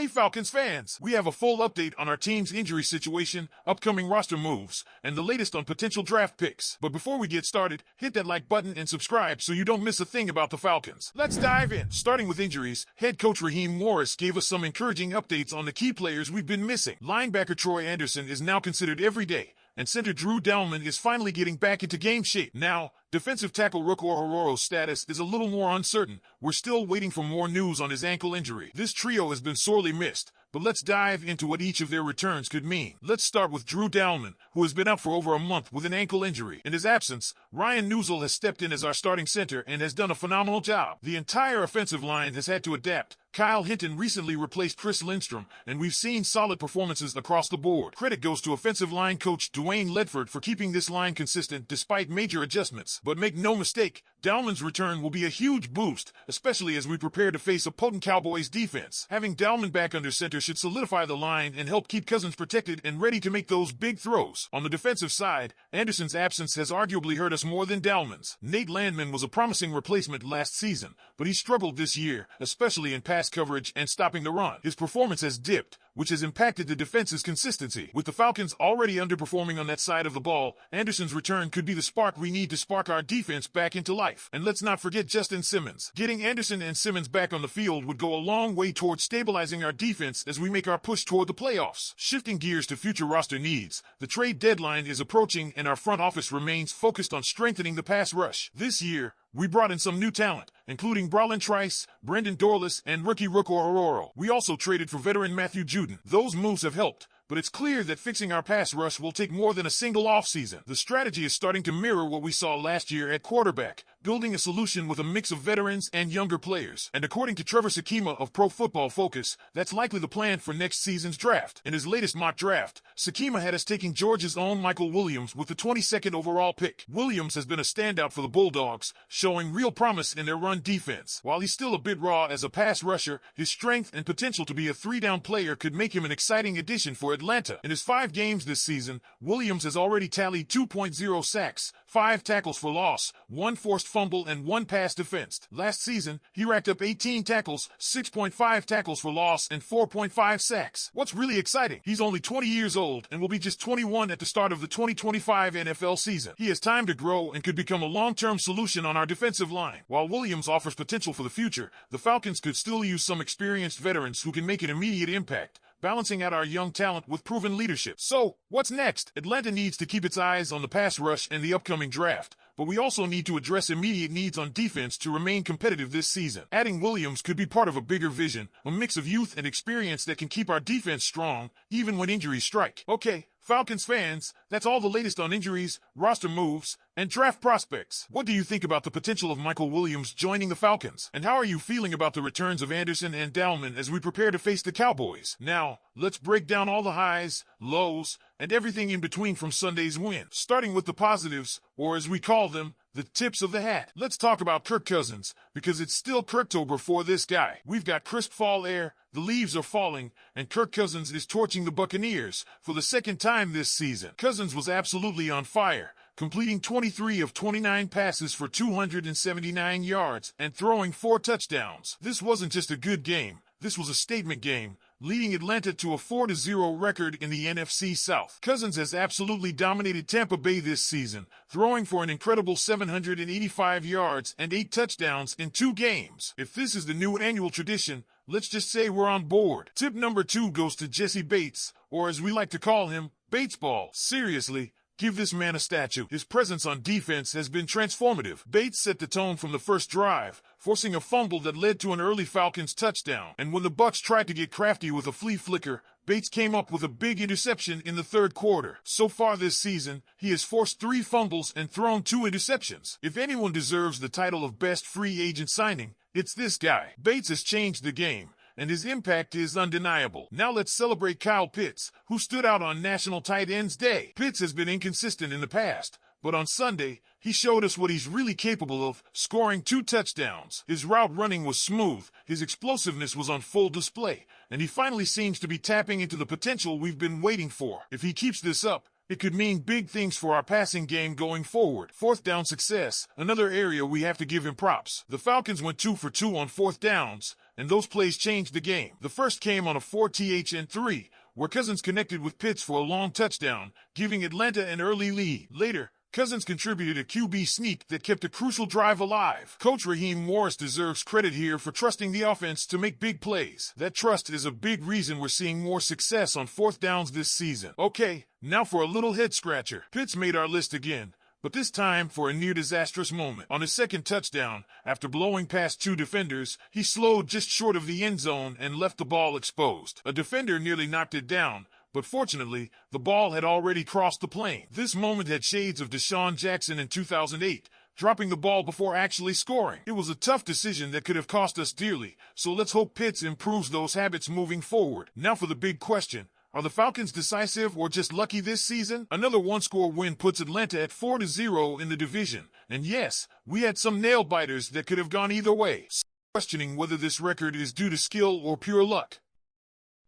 Hey Falcons fans! We have a full update on our team's injury situation, upcoming roster moves, and the latest on potential draft picks. But before we get started, hit that like button and subscribe so you don't miss a thing about the Falcons. Let's dive in. Starting with injuries, head coach Raheem Morris gave us some encouraging updates on the key players we've been missing. Linebacker Troy Anderson is now considered every day, and center Drew Dalman is finally getting back into game shape. Now, defensive tackle Rook Orhororo's status is a little more uncertain. We're still waiting for more news on his ankle injury. This trio has been sorely missed, but let's dive into what each of their returns could mean. Let's start with Drew Dalman, who has been out for over a month with an ankle injury. In his absence, Ryan Newsel has stepped in as our starting center and has done a phenomenal job. The entire offensive line has had to adapt. Kyle Hinton recently replaced Chris Lindstrom, and we've seen solid performances across the board. Credit goes to offensive line coach Dwayne Ledford for keeping this line consistent despite major adjustments. But make no mistake, Dalman's return will be a huge boost, especially as we prepare to face a potent Cowboys defense. Having Dalman back under center should solidify the line and help keep Cousins protected and ready to make those big throws. On the defensive side, Anderson's absence has arguably hurt us more than Dalman's. Nate Landman was a promising replacement last season, but he struggled this year, especially in pass coverage and stopping the run. His performance has dipped, which has impacted the defense's consistency. With the Falcons already underperforming on that side of the ball, Anderson's return could be the spark we need to spark our defense back into life. And let's not forget Justin Simmons. Getting Anderson and Simmons back on the field would go a long way toward stabilizing our defense as we make our push toward the playoffs. Shifting gears to future roster needs, the trade deadline is approaching and our front office remains focused on strengthening the pass rush. This year, we brought in some new talent, including Bralin Trice, Brendan Dorless, and rookie Rook Orhororo. We also traded for veteran Matthew Judon. Those moves have helped, but it's clear that fixing our pass rush will take more than a single offseason. The strategy is starting to mirror what we saw last year at quarterback, building a solution with a mix of veterans and younger players. And according to Trevor Sakima of Pro Football Focus, that's likely the plan for next season's draft. In his latest mock draft, Sakima had us taking Georgia's own Michael Williams with the 22nd overall pick. Williams has been a standout for the Bulldogs, showing real promise in their run defense. While he's still a bit raw as a pass rusher, his strength and potential to be a three-down player could make him an exciting addition for Atlanta. In his 5 games this season, Williams has already tallied 2.0 sacks, 5 tackles for loss, 1 forced fumble, and 1 pass defensed. Last season, he racked up 18 tackles, 6.5 tackles for loss, and 4.5 sacks. What's really exciting, he's only 20 years old and will be just 21 at the start of the 2025 NFL season. He has time to grow and could become a long-term solution on our defensive line. While Williams offers potential for the future, the Falcons could still use some experienced veterans who can make an immediate impact, balancing out our young talent with proven leadership. So, what's next? Atlanta needs to keep its eyes on the pass rush and the upcoming draft, but we also need to address immediate needs on defense to remain competitive this season. Adding Williams could be part of a bigger vision, a mix of youth and experience that can keep our defense strong, even when injuries strike. Okay, Falcons fans, that's all the latest on injuries, roster moves, and draft prospects. What do you think about the potential of Michael Williams joining the Falcons? And how are you feeling about the returns of Anderson and Dalman as we prepare to face the Cowboys? Now, let's break down all the highs, lows, and everything in between from Sunday's win. Starting with the positives, or as we call them, the tips of the hat. Let's talk about Kirk Cousins, because it's still Kirktober for this guy. We've got crisp fall air, the leaves are falling, and Kirk Cousins is torching the Buccaneers for the 2nd time this season. Cousins was absolutely on fire, completing 23 of 29 passes for 279 yards and throwing 4 touchdowns. This wasn't just a good game, this was a statement game, leading Atlanta to a 4-0 record in the NFC South. Cousins has absolutely dominated Tampa Bay this season, throwing for an incredible 785 yards and 8 touchdowns in 2 games. If this is the new annual tradition, let's just say we're on board. Tip number 2 goes to Jesse Bates, or as we like to call him, Batesball. Seriously, give this man a statue. His presence on defense has been transformative. Bates set the tone from the first drive, forcing a fumble that led to an early Falcons touchdown. And when the Bucs tried to get crafty with a flea flicker, Bates came up with a big interception in the 3rd quarter. So far this season, he has forced 3 fumbles and thrown 2 interceptions. If anyone deserves the title of best free agent signing, it's this guy. Bates has changed the game, and his impact is undeniable. Now let's celebrate Kyle Pitts, who stood out on National Tight Ends Day. Pitts has been inconsistent in the past, but on Sunday, he showed us what he's really capable of, scoring 2 touchdowns. His route running was smooth, his explosiveness was on full display, and he finally seems to be tapping into the potential we've been waiting for. If he keeps this up, it could mean big things for our passing game going forward. 4th down success, another area we have to give him props. The Falcons went 2 for 2 on 4th downs, and those plays changed the game. The first came on a 4-3, where Cousins connected with Pitts for a long touchdown, giving Atlanta an early lead. Later, Cousins contributed a QB sneak that kept a crucial drive alive. Coach Raheem Morris deserves credit here for trusting the offense to make big plays. That trust is a big reason we're seeing more success on fourth downs this season. Okay, now for a little head scratcher. Pitts made our list again, but this time for a near-disastrous moment. On his second touchdown, after blowing past two defenders, he slowed just short of the end zone and left the ball exposed. A defender nearly knocked it down, but fortunately, the ball had already crossed the plane. This moment had shades of Deshaun Jackson in 2008, dropping the ball before actually scoring. It was a tough decision that could have cost us dearly, so let's hope Pitts improves those habits moving forward. Now for the big question. Are the Falcons decisive or just lucky this season? Another one-score win puts Atlanta at 4-0 in the division. And yes, we had some nail-biters that could have gone either way. Questioning whether this record is due to skill or pure luck.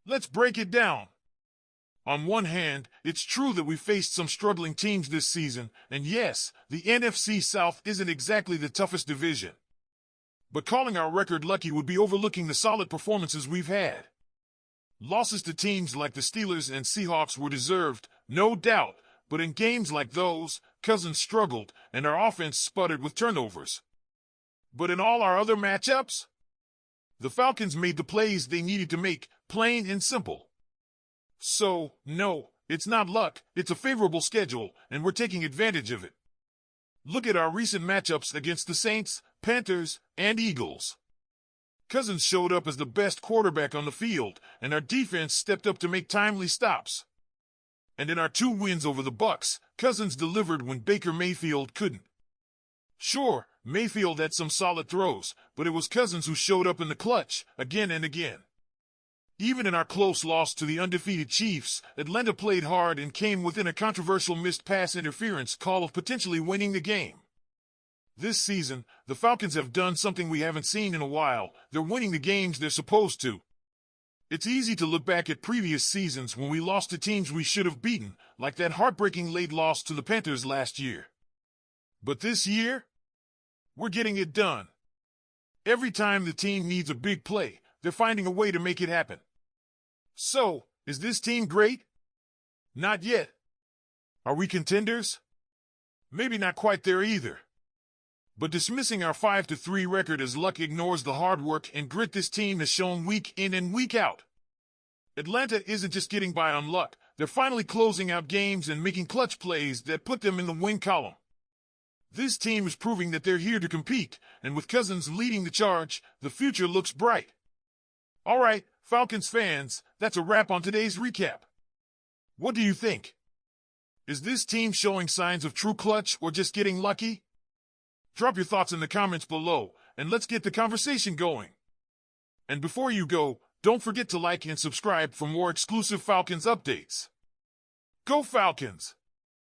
Let's break it down. On one hand, it's true that we faced some struggling teams this season, and yes, the NFC South isn't exactly the toughest division. But calling our record lucky would be overlooking the solid performances we've had. Losses to teams like the Steelers and Seahawks were deserved, no doubt, but in games like those, Cousins struggled and our offense sputtered with turnovers. But in all our other matchups, the Falcons made the plays they needed to make, plain and simple. So, no, it's not luck, it's a favorable schedule, and we're taking advantage of it. Look at our recent matchups against the Saints, Panthers, and Eagles. Cousins showed up as the best quarterback on the field, and our defense stepped up to make timely stops. And in our 2 wins over the Bucs, Cousins delivered when Baker Mayfield couldn't. Sure, Mayfield had some solid throws, but it was Cousins who showed up in the clutch, again and again. Even in our close loss to the undefeated Chiefs, Atlanta played hard and came within a controversial missed pass interference call of potentially winning the game. This season, the Falcons have done something we haven't seen in a while. They're winning the games they're supposed to. It's easy to look back at previous seasons when we lost to teams we should have beaten, like that heartbreaking late loss to the Panthers last year. But this year, we're getting it done. Every time the team needs a big play, they're finding a way to make it happen. So, is this team great? Not yet. Are we contenders? Maybe not quite there either. But dismissing our 5-3 record as luck ignores the hard work and grit this team has shown week in and week out. Atlanta isn't just getting by on luck, they're finally closing out games and making clutch plays that put them in the win column. This team is proving that they're here to compete, and with Cousins leading the charge, the future looks bright. All right, Falcons fans, that's a wrap on today's recap. What do you think? Is this team showing signs of true clutch or just getting lucky? Drop your thoughts in the comments below, and let's get the conversation going. And before you go, don't forget to like and subscribe for more exclusive Falcons updates. Go Falcons!